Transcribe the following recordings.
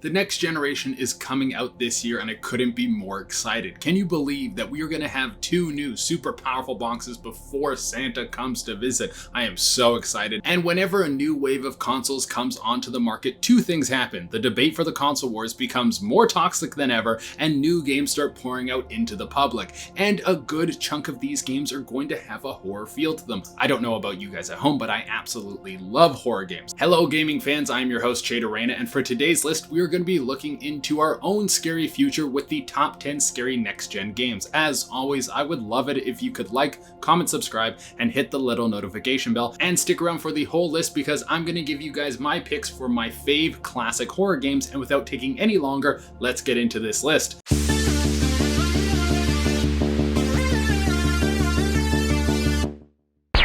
The next generation is coming out this year and I couldn't be more excited. Can you believe that we are going to have 2 new super powerful boxes before Santa comes to visit? I am so excited. And whenever a new wave of consoles comes onto the market, 2 things happen. The debate for the console wars becomes more toxic than ever and new games start pouring out into the public. And a good chunk of these games are going to have a horror feel to them. I don't know about you guys at home, but I absolutely love horror games. Hello gaming fans, I am your host Jade Arena, and for today's list we are going to be looking into our own scary future with the top 10 scary next-gen games. As always, I would love it if you could like, comment, subscribe, and hit the little notification bell, and stick around for the whole list because I'm going to give you guys my picks for my fave classic horror games, and without taking any longer, let's get into this list.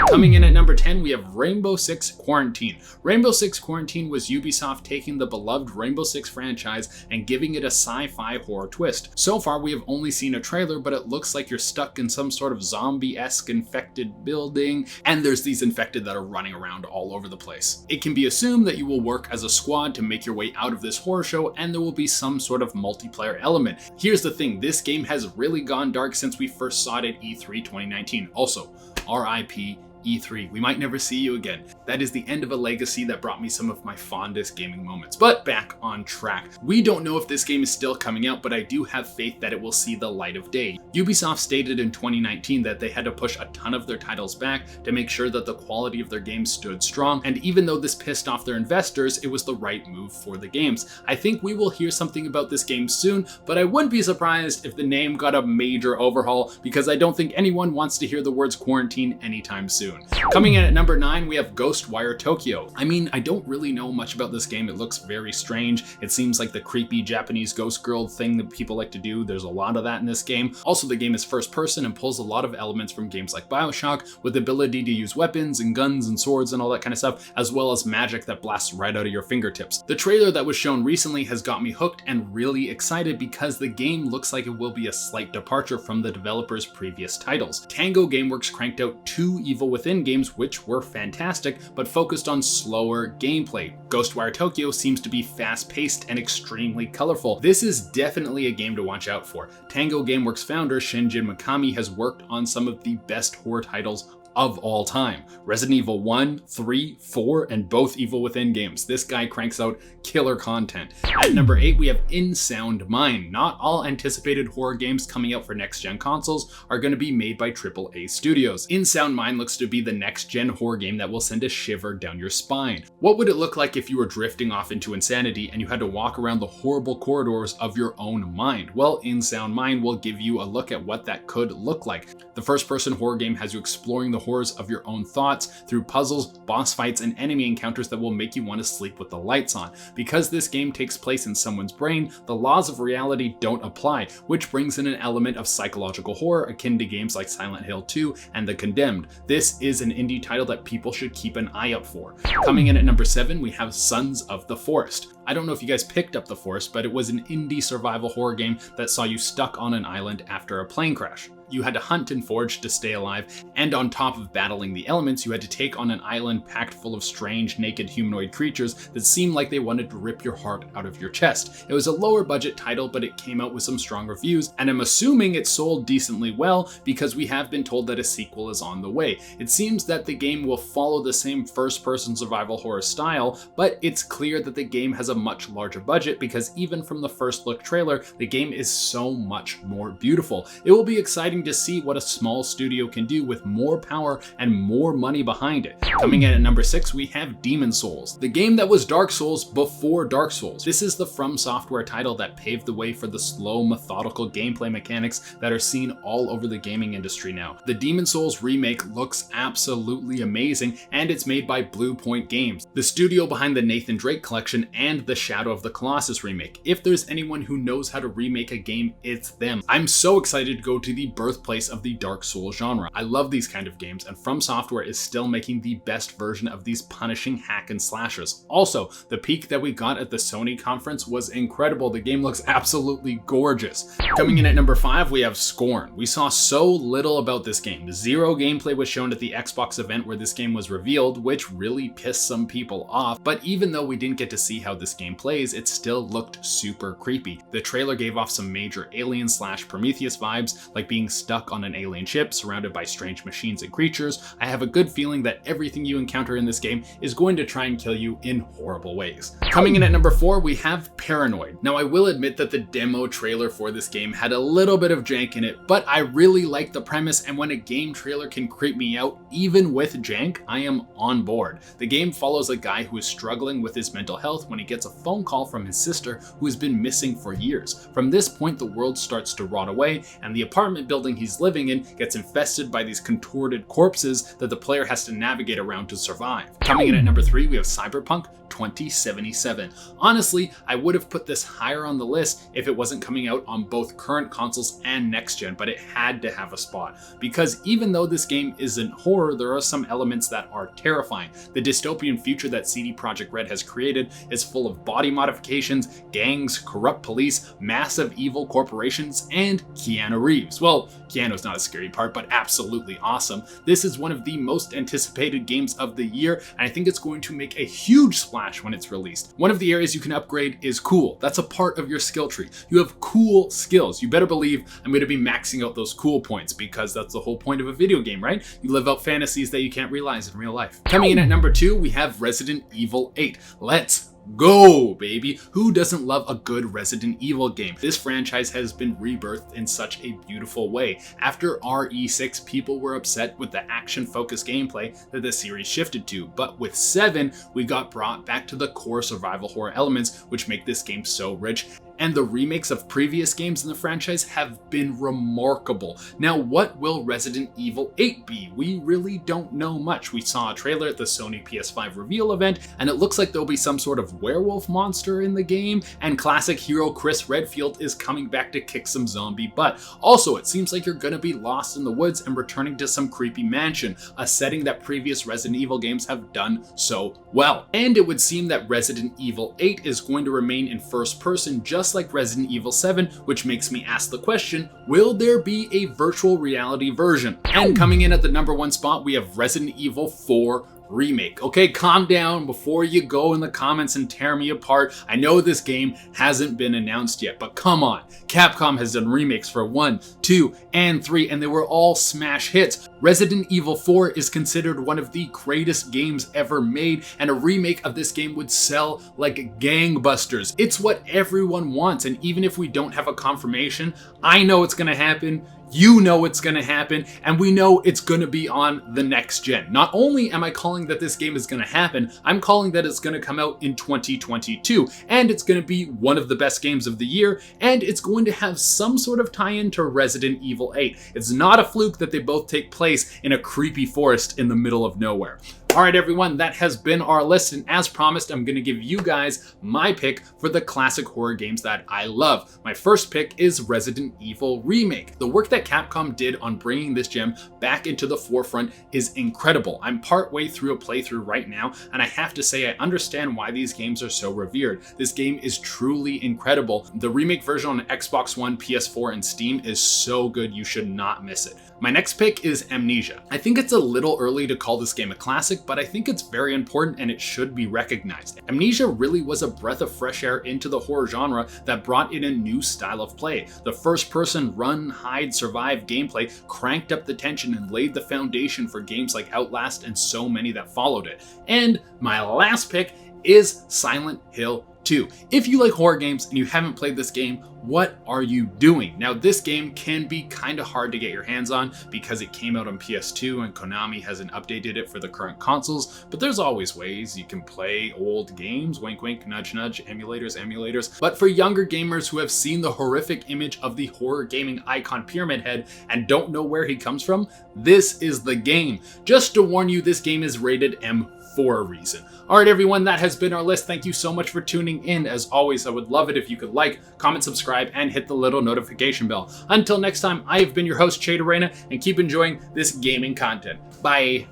Coming in at number 10, we have Rainbow Six Quarantine. Rainbow Six Quarantine was Ubisoft taking the beloved Rainbow Six franchise and giving it a sci-fi horror twist. So far, we have only seen a trailer, but it looks like you're stuck in some sort of zombie-esque infected building, and there's these infected that are running around all over the place. It can be assumed that you will work as a squad to make your way out of this horror show, and there will be some sort of multiplayer element. Here's the thing, this game has really gone dark since we first saw it at E3 2019. Also, RIP E3, we might never see you again. That is the end of a legacy that brought me some of my fondest gaming moments. But back on track. We don't know if this game is still coming out, but I do have faith that it will see the light of day. Ubisoft stated in 2019 that they had to push a ton of their titles back to make sure that the quality of their games stood strong, and even though this pissed off their investors, it was the right move for the games. I think we will hear something about this game soon, but I wouldn't be surprised if the name got a major overhaul because I don't think anyone wants to hear the words quarantine anytime soon. Coming in at number 9, we have Ghostwire Tokyo. I mean, I don't really know much about this game. It looks very strange. It seems like the creepy Japanese ghost girl thing that people like to do. There's a lot of that in this game. Also, the game is first person and pulls a lot of elements from games like BioShock, with the ability to use weapons and guns and swords and all that kind of stuff, as well as magic that blasts right out of your fingertips. The trailer that was shown recently has got me hooked and really excited because the game looks like it will be a slight departure from the developer's previous titles. Tango Gameworks cranked out 2 Evil Within games which were fantastic, but focused on slower gameplay. Ghostwire Tokyo seems to be fast-paced and extremely colorful. This is definitely a game to watch out for. Tango Gameworks founder Shinjin Mikami has worked on some of the best horror titles of all time. Resident Evil 1, 3, 4, and both Evil Within games. This guy cranks out killer content. At number 8, we have In Sound Mind. Not all anticipated horror games coming out for next-gen consoles are going to be made by AAA studios. In Sound Mind looks to be the next-gen horror game that will send a shiver down your spine. What would it look like if you were drifting off into insanity and you had to walk around the horrible corridors of your own mind? Well, In Sound Mind will give you a look at what that could look like. The first-person horror game has you exploring the horrors of your own thoughts through puzzles, boss fights, and enemy encounters that will make you want to sleep with the lights on. Because this game takes place in someone's brain, the laws of reality don't apply, which brings in an element of psychological horror akin to games like Silent Hill 2 and The Condemned. This is an indie title that people should keep an eye out for. Coming in at number 7, we have Sons of the Forest. I don't know if you guys picked up The Forest, but it was an indie survival horror game that saw you stuck on an island after a plane crash. You had to hunt and forage to stay alive, and on top of battling the elements, you had to take on an island packed full of strange, naked humanoid creatures that seemed like they wanted to rip your heart out of your chest. It was a lower budget title, but it came out with some strong reviews, and I'm assuming it sold decently well because we have been told that a sequel is on the way. It seems that the game will follow the same first-person survival horror style, but it's clear that the game has a much larger budget because even from the first look trailer, the game is so much more beautiful. It will be exciting to see what a small studio can do with more power and more money behind it. Coming in at number 6, we have Demon's Souls, the game that was Dark Souls before Dark Souls. This is the From Software title that paved the way for the slow, methodical gameplay mechanics that are seen all over the gaming industry now. The Demon's Souls remake looks absolutely amazing, and it's made by Blue Point Games, the studio behind the Nathan Drake collection and the Shadow of the Colossus remake. If there's anyone who knows how to remake a game, it's them. I'm so excited to go to the birthplace of the Dark Souls genre. I love these kind of games, and From Software is still making the best version of these punishing hack and slashers. Also, the peek that we got at the Sony conference was incredible. The game looks absolutely gorgeous. Coming in at number 5, we have Scorn. We saw so little about this game. Zero gameplay was shown at the Xbox event where this game was revealed, which really pissed some people off. But even though we didn't get to see how this game plays, it still looked super creepy. The trailer gave off some major Alien/Prometheus vibes, like being stuck on an alien ship surrounded by strange machines and creatures. I have a good feeling that everything you encounter in this game is going to try and kill you in horrible ways. Coming in at number 4, we have Paranoid. Now, I will admit that the demo trailer for this game had a little bit of jank in it, but I really like the premise, and when a game trailer can creep me out, even with jank, I am on board. The game follows a guy who is struggling with his mental health when he gets a phone call from his sister who has been missing for years. From this point, the world starts to rot away, and the apartment building he's living in gets infested by these contorted corpses that the player has to navigate around to survive. Coming in at number 3, we have Cyberpunk 2077. Honestly, I would have put this higher on the list if it wasn't coming out on both current consoles and next gen, but it had to have a spot. Because even though this game isn't horror, there are some elements that are terrifying. The dystopian future that CD Projekt Red has created is full of body modifications, gangs, corrupt police, massive evil corporations, and Keanu Reeves. Well, Keanu's not a scary part, but absolutely awesome. This is one of the most anticipated games of the year, and I think it's going to make a huge splash when it's released. One of the areas you can upgrade is cool. That's a part of your skill tree. You have cool skills. You better believe I'm going to be maxing out those cool points, because that's the whole point of a video game, right? You live out fantasies that you can't realize in real life. Coming in at number 2, we have Resident Evil 8. Let's go, baby. Who doesn't love a good Resident Evil game? This franchise has been rebirthed in such a beautiful way. After RE6, people were upset with the action-focused gameplay that the series shifted to, but with 7, we got brought back to the core survival horror elements, which make this game so rich. And the remakes of previous games in the franchise have been remarkable. Now, what will Resident Evil 8 be? We really don't know much. We saw a trailer at the Sony PS5 reveal event, and it looks like there'll be some sort of werewolf monster in the game, and classic hero Chris Redfield is coming back to kick some zombie butt. Also, it seems like you're gonna be lost in the woods and returning to some creepy mansion, a setting that previous Resident Evil games have done so well. And it would seem that Resident Evil 8 is going to remain in first person, just like Resident Evil 7, which makes me ask the question, will there be a virtual reality version? And coming in at the number 1 spot, we have Resident Evil 4 Remake. Okay, calm down before you go in the comments and tear me apart. I know this game hasn't been announced yet, but come on. Capcom has done remakes for 1, 2, and 3, and they were all smash hits. Resident Evil 4 is considered one of the greatest games ever made, and a remake of this game would sell like gangbusters. It's what everyone wants, and even if we don't have a confirmation, I know it's gonna happen. You know it's gonna happen, and we know it's gonna be on the next gen. Not only am I calling that this game is gonna happen, I'm calling that it's gonna come out in 2022, and it's gonna be one of the best games of the year, and it's going to have some sort of tie-in to Resident Evil 8. It's not a fluke that they both take place in a creepy forest in the middle of nowhere. Alright everyone, that has been our list, and as promised, I'm going to give you guys my pick for the classic horror games that I love. My first pick is Resident Evil Remake. The work that Capcom did on bringing this gem back into the forefront is incredible. I'm partway through a playthrough right now, and I have to say I understand why these games are so revered. This game is truly incredible. The remake version on Xbox One, PS4, and Steam is so good, you should not miss it. My next pick is Amnesia. I think it's a little early to call this game a classic, but I think it's very important and it should be recognized. Amnesia really was a breath of fresh air into the horror genre that brought in a new style of play. The first-person run, hide, survive gameplay cranked up the tension and laid the foundation for games like Outlast and so many that followed it. And my last pick is Silent Hill 2. If you like horror games and you haven't played this game, what are you doing? Now, this game can be kind of hard to get your hands on because it came out on PS2 and Konami hasn't updated it for the current consoles, but there's always ways you can play old games, wink wink, nudge nudge, emulators. But for younger gamers who have seen the horrific image of the horror gaming icon Pyramid Head and don't know where he comes from, this is the game. Just to warn you, this game is rated M for a reason. Alright everyone, that has been our list. Thank you so much for tuning in. As always, I would love it if you could like, comment, subscribe, subscribe, and hit the little notification bell. Until next time, I have been your host, Chade Arena, and keep enjoying this gaming content. Bye.